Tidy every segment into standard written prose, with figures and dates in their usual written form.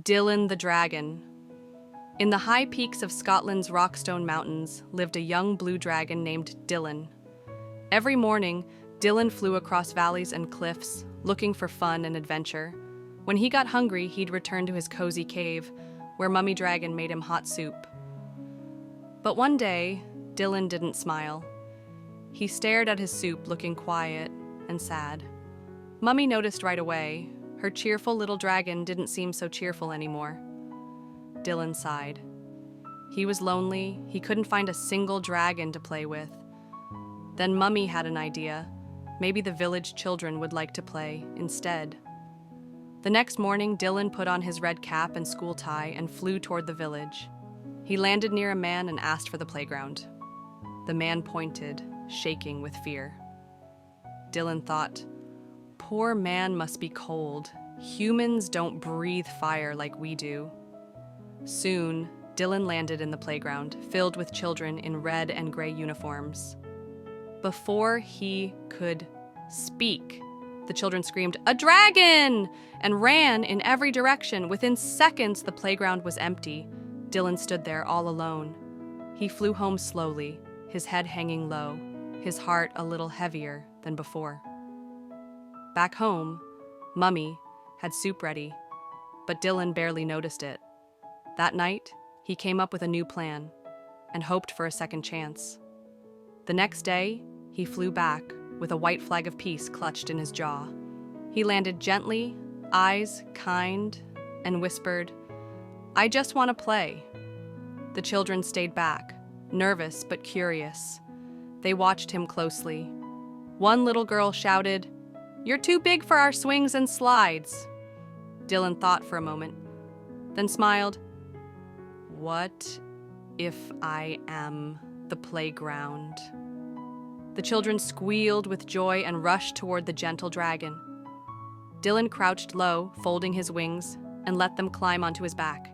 Dylan the Dragon. In the high peaks of Scotland's Rockstone Mountains lived a young blue dragon named Dylan. Every morning, Dylan flew across valleys and cliffs, looking for fun and adventure. When he got hungry, he'd return to his cozy cave, where Mummy Dragon made him hot soup. But one day, Dylan didn't smile. He stared at his soup, looking quiet and sad. Mummy noticed right away. Her cheerful little dragon didn't seem so cheerful anymore. Dylan sighed. He was lonely. He couldn't find a single dragon to play with. Then Mummy had an idea. Maybe the village children would like to play instead. The next morning, Dylan put on his red cap and school tie and flew toward the village. He landed near a man and asked for the playground. The man pointed, shaking with fear. Dylan thought, "Poor man must be cold. Humans don't breathe fire like we do." Soon, Dylan landed in the playground, filled with children in red and gray uniforms. Before he could speak, the children screamed, "A dragon!" and ran in every direction. Within seconds, the playground was empty. Dylan stood there all alone. He flew home slowly, his head hanging low, his heart a little heavier than before. Back home, Mummy had soup ready, but Dylan barely noticed it. That night, he came up with a new plan and hoped for a second chance. The next day, he flew back with a white flag of peace clutched in his jaw. He landed gently, eyes kind, and whispered, "I just want to play." The children stayed back, nervous but curious. They watched him closely. One little girl shouted, "You're too big for our swings and slides." Dylan thought for a moment, then smiled. "What if I am the playground?" The children squealed with joy and rushed toward the gentle dragon. Dylan crouched low, folding his wings, and let them climb onto his back.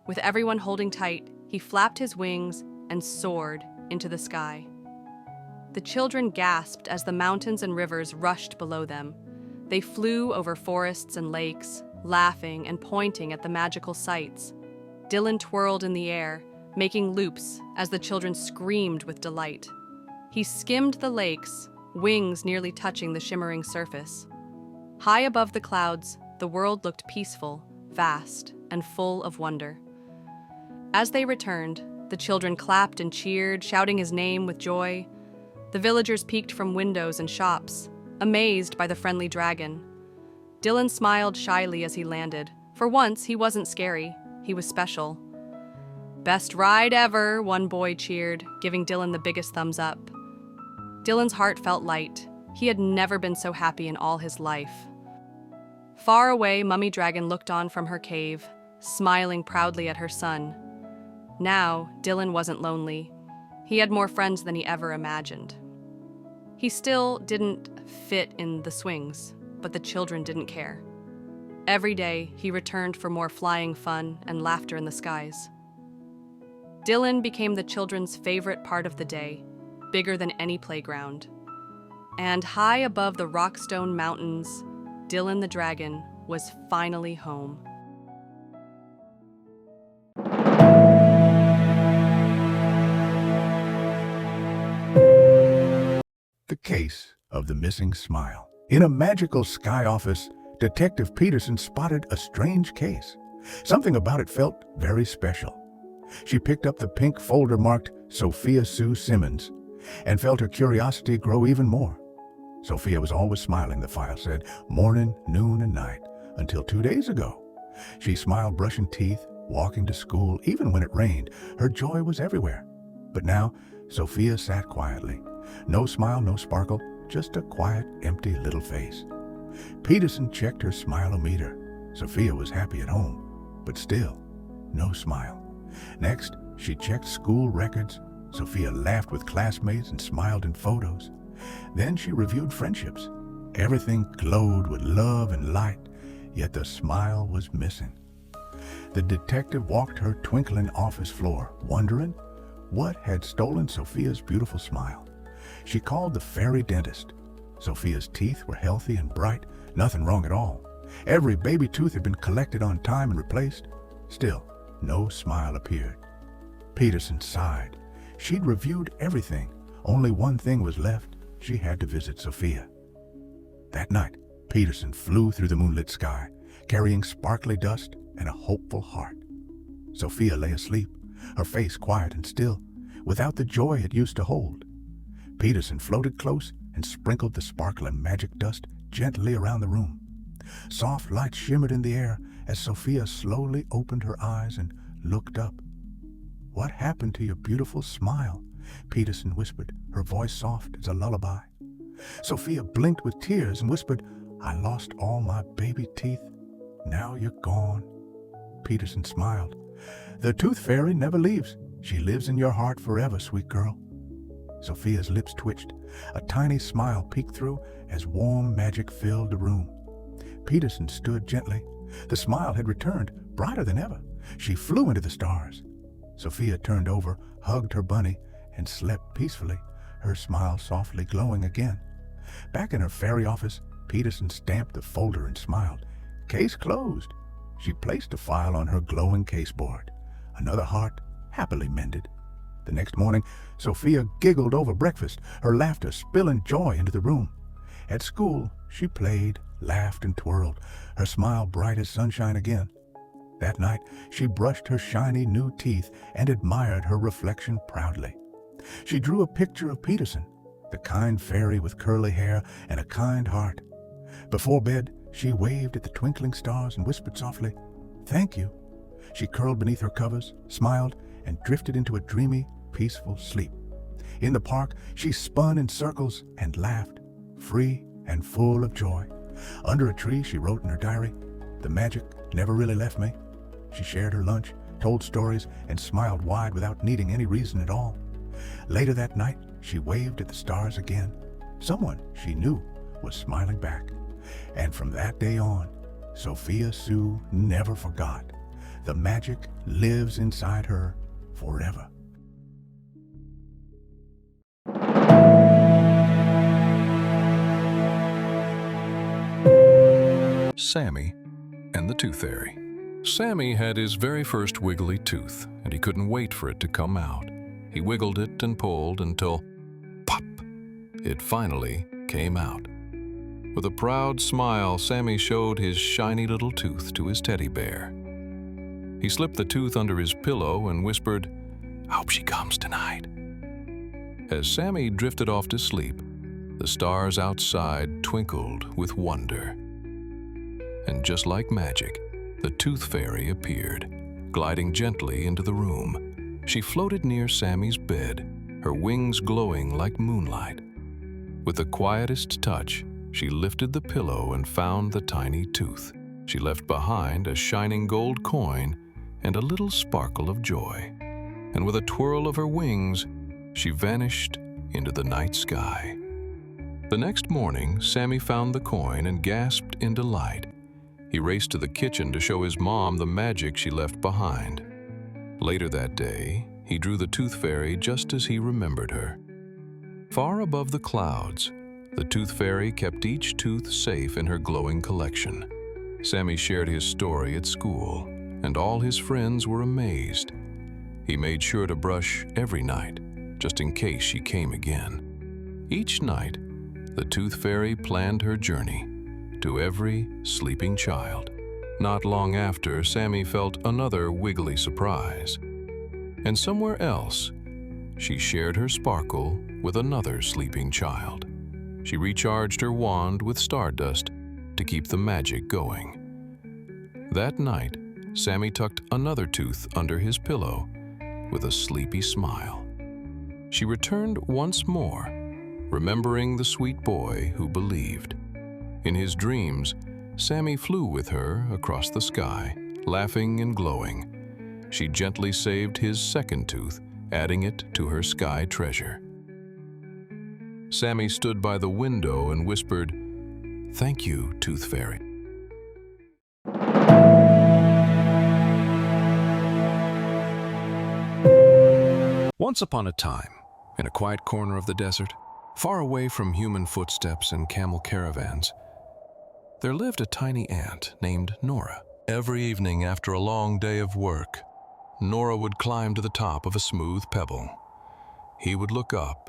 With everyone holding tight, he flapped his wings and soared into the sky. The children gasped as the mountains and rivers rushed below them. They flew over forests and lakes, laughing and pointing at the magical sights. Dylan twirled in the air, making loops as the children screamed with delight. He skimmed the lakes, wings nearly touching the shimmering surface. High above the clouds, the world looked peaceful, vast, and full of wonder. As they returned, the children clapped and cheered, shouting his name with joy. The villagers peeked from windows and shops, amazed by the friendly dragon. Dylan smiled shyly as he landed. For once, he wasn't scary. He was special. "Best ride ever," one boy cheered, giving Dylan the biggest thumbs up. Dylan's heart felt light. He had never been so happy in all his life. Far away, Mummy Dragon looked on from her cave, smiling proudly at her son. Now, Dylan wasn't lonely. He had more friends than he ever imagined. He still didn't fit in the swings, but the children didn't care. Every day, he returned for more flying fun and laughter in the skies. Dylan became the children's favorite part of the day, bigger than any playground. And high above the Rockstone Mountains, Dylan the Dragon was finally home. The case of the missing smile. In a magical sky office, Detective Peterson spotted a strange case. Something about it felt very special. She picked up the pink folder marked Sophia Sue Simmons and felt her curiosity grow even more. Sophia was always smiling, the file said, morning, noon, and night, until 2 days ago. She smiled brushing teeth, walking to school, even when it rained. Her joy was everywhere. But now, Sophia sat quietly. No smile, no sparkle, just a quiet, empty little face. Peterson checked her smile-o-meter. Sophia was happy at home, but still, no smile. Next, she checked school records. Sophia laughed with classmates and smiled in photos. Then she reviewed friendships. Everything glowed with love and light, yet the smile was missing. The detective walked her twinkling office floor, wondering what had stolen Sophia's beautiful smile. She called the fairy dentist. Sophia's teeth were healthy and bright, nothing wrong at all. Every baby tooth had been collected on time and replaced. Still, no smile appeared. Peterson sighed. She'd reviewed everything. Only one thing was left. She had to visit Sophia. That night, Peterson flew through the moonlit sky, carrying sparkly dust and a hopeful heart. Sophia lay asleep, her face quiet and still, without the joy it used to hold. Peterson floated close and sprinkled the sparkling magic dust gently around the room. Soft light shimmered in the air as Sophia slowly opened her eyes and looked up. "What happened to your beautiful smile?" Peterson whispered, her voice soft as a lullaby. Sophia blinked with tears and whispered, "I lost all my baby teeth. Now you're gone." Peterson smiled. "The tooth fairy never leaves. She lives in your heart forever, sweet girl." Sophia's lips twitched. A tiny smile peeked through as warm magic filled the room. Peterson stood gently. The smile had returned, brighter than ever. She flew into the stars. Sophia turned over, hugged her bunny, and slept peacefully, her smile softly glowing again. Back in her fairy office, Peterson stamped the folder and smiled. Case closed. She placed a file on her glowing caseboard. Another heart, happily mended. The next morning, Sophia giggled over breakfast, her laughter spilling joy into the room. At school, she played, laughed, and twirled, her smile bright as sunshine again. That night, she brushed her shiny new teeth and admired her reflection proudly. She drew a picture of Peterson, the kind fairy with curly hair and a kind heart. Before bed, she waved at the twinkling stars and whispered softly, "Thank you." She curled beneath her covers, smiled, and drifted into a dreamy, peaceful sleep. In the park, she spun in circles and laughed, free and full of joy. Under a tree, she wrote in her diary, "The magic never really left me." She shared her lunch, told stories, and smiled wide without needing any reason at all. Later that night, she waved at the stars again. Someone she knew was smiling back. And from that day on, Sophia Sue never forgot. The magic lives inside her forever. Sammy and the Tooth Fairy. Sammy had his very first wiggly tooth, and he couldn't wait for it to come out. He wiggled it and pulled until, pop, it finally came out. With a proud smile, Sammy showed his shiny little tooth to his teddy bear. He slipped the tooth under his pillow and whispered, "I hope she comes tonight." As Sammy drifted off to sleep, the stars outside twinkled with wonder. And just like magic, the Tooth Fairy appeared, gliding gently into the room. She floated near Sammy's bed, her wings glowing like moonlight. With the quietest touch, she lifted the pillow and found the tiny tooth. She left behind a shining gold coin and a little sparkle of joy. And with a twirl of her wings, she vanished into the night sky. The next morning, Sammy found the coin and gasped in delight. He raced to the kitchen to show his mom the magic she left behind. Later that day, he drew the Tooth Fairy just as he remembered her. Far above the clouds, the Tooth Fairy kept each tooth safe in her glowing collection. Sammy shared his story at school, and all his friends were amazed. He made sure to brush every night, just in case she came again. Each night, the Tooth Fairy planned her journey to every sleeping child. Not long after, Sammy felt another wiggly surprise. And somewhere else, she shared her sparkle with another sleeping child. She recharged her wand with stardust to keep the magic going. That night, Sammy tucked another tooth under his pillow with a sleepy smile. She returned once more, remembering the sweet boy who believed. In his dreams, Sammy flew with her across the sky, laughing and glowing. She gently saved his second tooth, adding it to her sky treasure. Sammy stood by the window and whispered, "Thank you, Tooth Fairy." Once upon a time, in a quiet corner of the desert, far away from human footsteps and camel caravans, there lived a tiny ant named Nora. Every evening after a long day of work, Nora would climb to the top of a smooth pebble. He would look up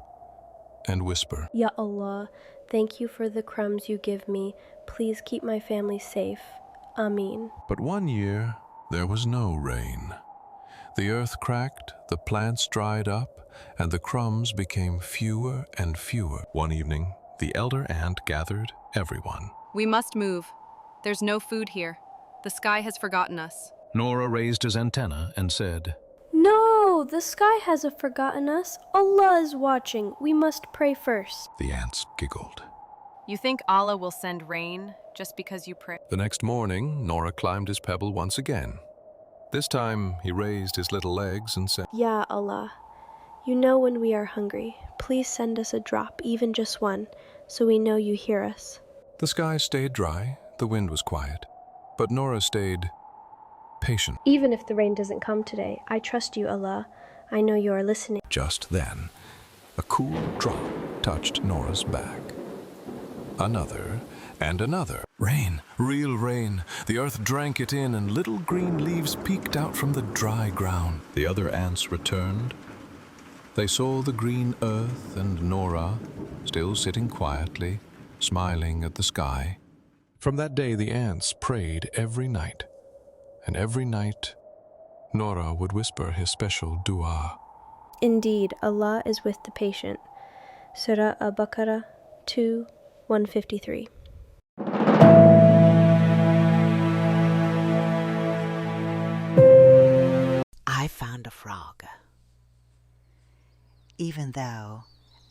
and whisper, Ya Allah, thank you for the crumbs you give me. Please keep my family safe. Ameen. But one year, there was no rain. The earth cracked, the plants dried up, and the crumbs became fewer and fewer. One evening, the elder ant gathered everyone. We must move. There's no food here. The sky has forgotten us. Nora raised his antenna and said, No, the sky hasn't forgotten us. Allah is watching. We must pray first. The ants giggled. You think Allah will send rain just because you pray? The next morning, Nora climbed his pebble once again. This time, he raised his little legs and said, Ya Allah, you know when we are hungry. Please send us a drop, even just one, so we know you hear us. The sky stayed dry, the wind was quiet, but Nora stayed patient. Even if the rain doesn't come today, I trust you, Allah. I know you are listening. Just then, a cool drop touched Nora's back. Another and another. Rain, real rain. The earth drank it in, and little green leaves peeked out from the dry ground. The other ants returned. They saw the green earth and Nora still sitting quietly, smiling at the sky. From that day, the ants prayed every night. And every night, Nora would whisper his special dua. Indeed, Allah is with the patient. Surah Al-Baqarah 2:153. I found a frog. Even though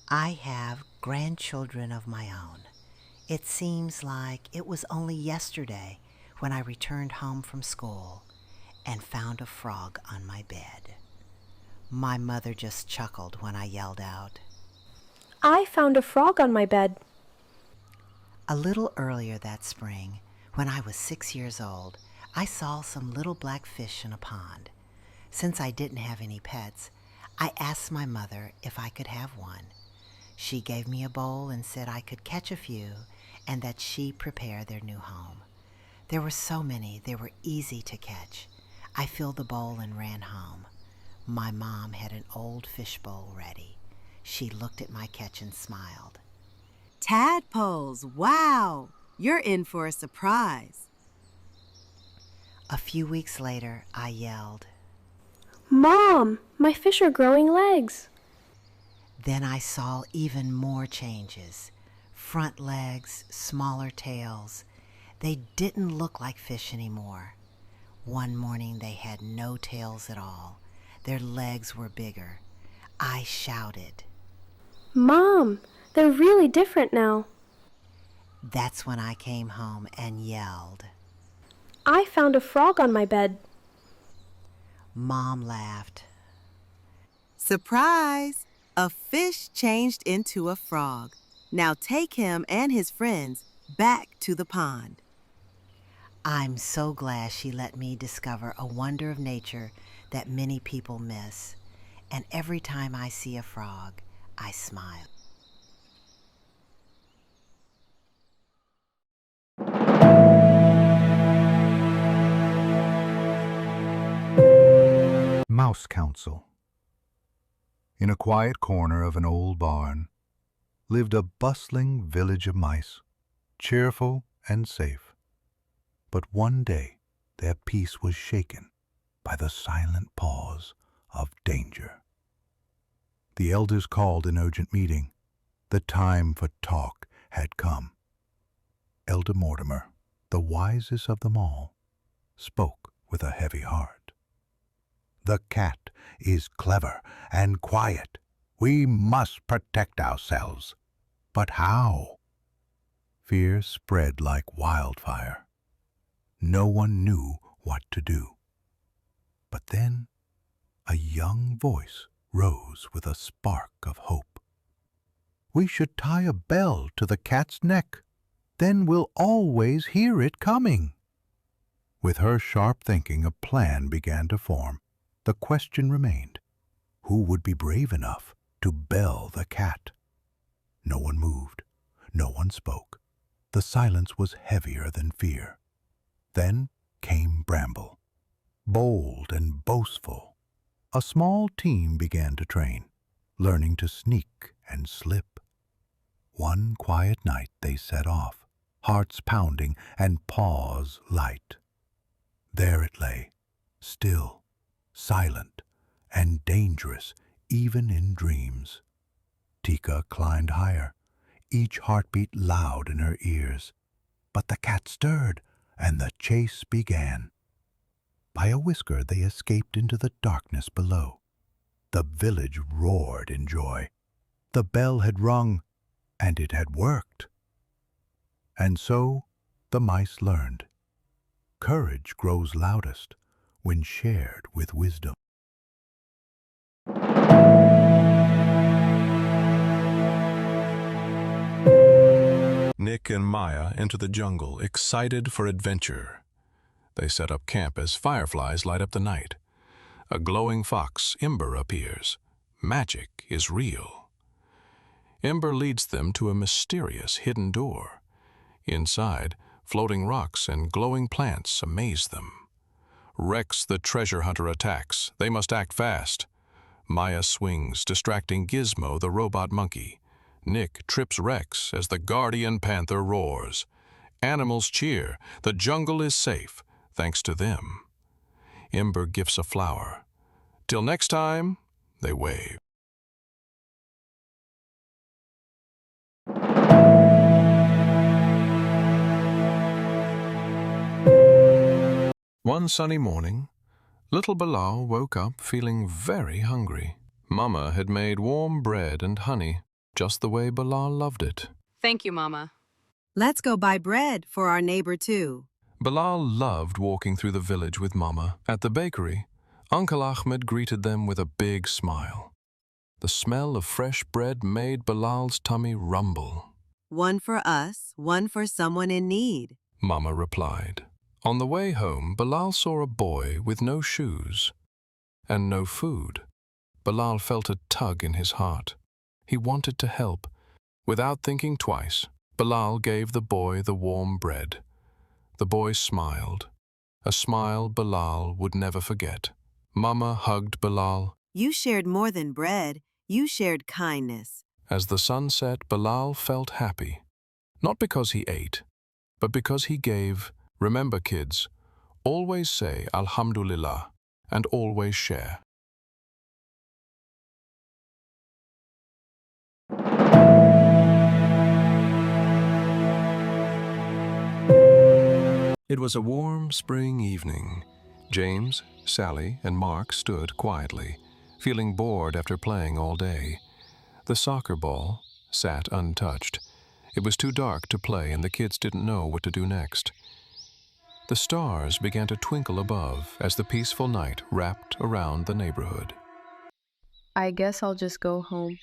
I have grandchildren of my own, it seems like it was only yesterday when I returned home from school and found a frog on my bed. My mother just chuckled when I yelled out, I found a frog on my bed. A little earlier that spring, when I was 6 years old, I saw some little black fish in a pond. Since I didn't have any pets, I asked my mother if I could have one. She gave me a bowl and said I could catch a few and that she'd prepare their new home. There were so many, they were easy to catch. I filled the bowl and ran home. My mom had an old fish bowl ready. She looked at my catch and smiled. Tadpoles, wow! You're in for a surprise. A few weeks later, I yelled. Mom, my fish are growing legs. Then I saw even more changes. Front legs, smaller tails. They didn't look like fish anymore. One morning they had no tails at all. Their legs were bigger. I shouted. Mom, they're really different now. That's when I came home and yelled. I found a frog on my bed. Mom laughed. Surprise! A fish changed into a frog. Now take him and his friends back to the pond. I'm so glad she let me discover a wonder of nature that many people miss. And every time I see a frog, I smile. Mouse Council. In a quiet corner of an old barn lived a bustling village of mice, cheerful and safe. But one day their peace was shaken by the silent pause of danger. The elders called an urgent meeting. The time for talk had come. Elder Mortimer, the wisest of them all, spoke with a heavy heart. The cat is clever and quiet. We must protect ourselves. But how? Fear spread like wildfire. No one knew what to do. But then a young voice rose with a spark of hope. We should tie a bell to the cat's neck. Then we'll always hear it coming. With her sharp thinking, a plan began to form. The question remained, who would be brave enough to bell the cat? No one moved, no one spoke. The silence was heavier than fear. Then came Bramble, bold and boastful. A small team began to train, learning to sneak and slip. One quiet night they set off, hearts pounding and paws light. There it lay, still, silent, and dangerous even in dreams. Tika climbed higher, each heartbeat loud in her ears. But the cat stirred, and the chase began. By a whisker they escaped into the darkness below. The village roared in joy. The bell had rung, and it had worked. And so the mice learned. Courage grows loudest when shared with wisdom. Nick and Maya enter the jungle, excited for adventure. They set up camp as fireflies light up the night. A glowing fox, Ember, appears. Magic is real. Ember leads them to a mysterious hidden door. Inside, floating rocks and glowing plants amaze them. Rex the treasure hunter attacks. They must act fast. Maya swings, distracting Gizmo the robot monkey. Nick trips Rex as the guardian panther roars. Animals cheer. The jungle is safe, thanks to them. Ember gifts a flower. Till next time, they wave. One sunny morning, little Bilal woke up feeling very hungry. Mama had made warm bread and honey, just the way Bilal loved it. Thank you, Mama. Let's go buy bread for our neighbor too. Bilal loved walking through the village with Mama. At the bakery, Uncle Ahmed greeted them with a big smile. The smell of fresh bread made Bilal's tummy rumble. One for us, one for someone in need. Mama replied. On the way home, Bilal saw a boy with no shoes and no food. Bilal felt a tug in his heart. He wanted to help. Without thinking twice, Bilal gave the boy the warm bread. The boy smiled, a smile Bilal would never forget. Mama hugged Bilal. You shared more than bread. You shared kindness. As the sun set, Bilal felt happy, not because he ate, but because he gave. Remember, kids, always say Alhamdulillah and always share. It was a warm spring evening. James, Sally, and Mark stood quietly, feeling bored after playing all day. The soccer ball sat untouched. It was too dark to play, and the kids didn't know what to do next. The stars began to twinkle above as the peaceful night wrapped around the neighborhood. I guess I'll just go home.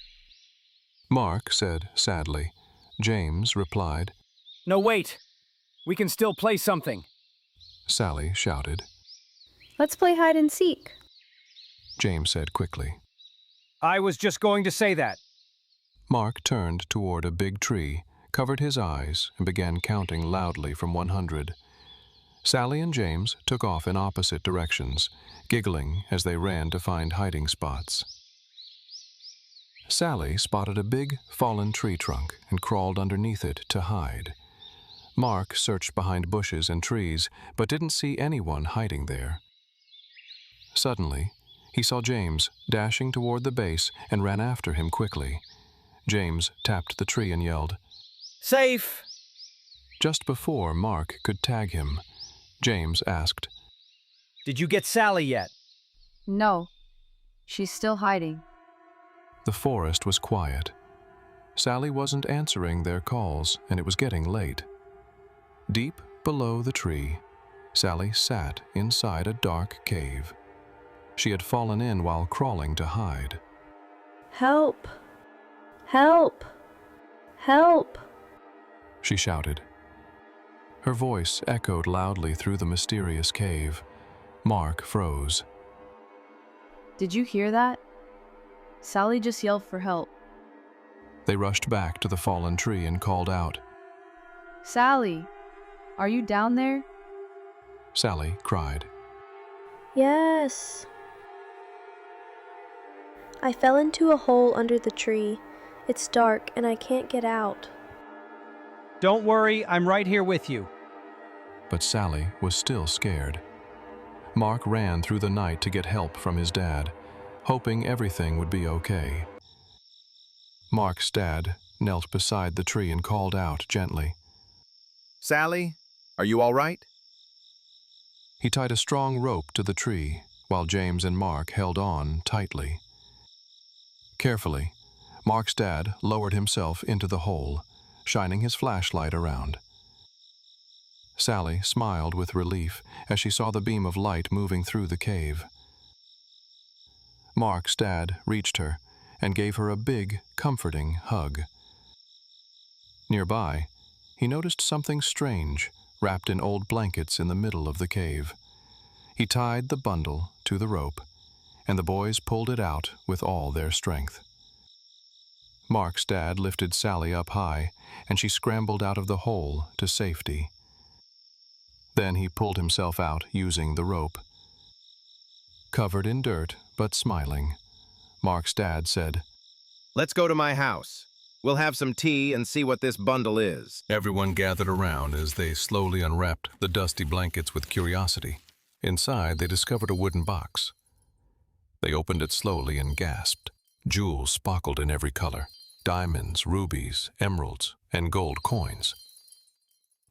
Mark said sadly. James replied. No, wait! We can still play something. Sally shouted. Let's play hide and seek. James said quickly. I was just going to say that. Mark turned toward a big tree, covered his eyes, and began counting loudly from 100. Sally and James took off in opposite directions, giggling as they ran to find hiding spots. Sally spotted a big, fallen tree trunk and crawled underneath it to hide. Mark searched behind bushes and trees, but didn't see anyone hiding there. Suddenly, he saw James dashing toward the base and ran after him quickly. James tapped the tree and yelled, Safe! Just before Mark could tag him, James asked, Did you get Sally yet? No, she's still hiding. The forest was quiet. Sally wasn't answering their calls, and it was getting late. Deep below the tree, Sally sat inside a dark cave. She had fallen in while crawling to hide. Help! Help! Help! She shouted. Her voice echoed loudly through the mysterious cave. Mark froze. Did you hear that? Sally just yelled for help. They rushed back to the fallen tree and called out. Sally, are you down there? Sally cried. Yes. I fell into a hole under the tree. It's dark and I can't get out. Don't worry, I'm right here with you. But Sally was still scared. Mark ran through the night to get help from his dad, hoping everything would be okay. Mark's dad knelt beside the tree and called out gently. Sally, are you all right? He tied a strong rope to the tree while James and Mark held on tightly. Carefully, Mark's dad lowered himself into the hole, shining his flashlight around. Sally smiled with relief as she saw the beam of light moving through the cave. Mark's dad reached her and gave her a big, comforting hug. Nearby, he noticed something strange wrapped in old blankets in the middle of the cave. He tied the bundle to the rope, and the boys pulled it out with all their strength. Mark's dad lifted Sally up high, and she scrambled out of the hole to safety. Then he pulled himself out using the rope. Covered in dirt, but smiling, Mark's dad said, Let's go to my house. We'll have some tea and see what this bundle is. Everyone gathered around as they slowly unwrapped the dusty blankets with curiosity. Inside, they discovered a wooden box. They opened it slowly and gasped. Jewels sparkled in every color: diamonds, rubies, emeralds, and gold coins.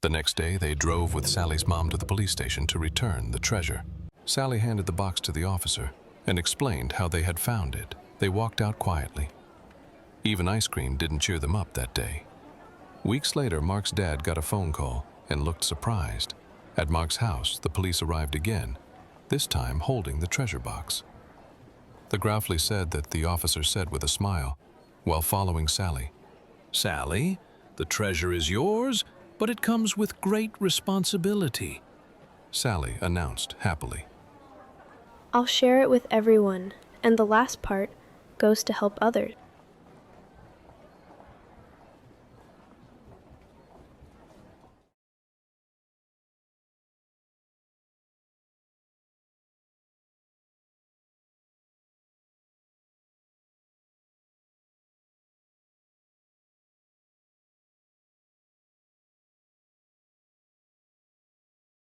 The next day, they drove with Sally's mom to the police station to return the treasure. Sally handed the box to the officer and explained how they had found it. They walked out quietly. Even ice cream didn't cheer them up that day. Weeks later, Mark's dad got a phone call and looked surprised. At Mark's house, the police arrived again, this time holding the treasure box. The Groufley said that the officer said with a smile, while following Sally, Sally, the treasure is yours, but it comes with great responsibility. Sally announced happily. I'll share it with everyone, and the last part goes to help others.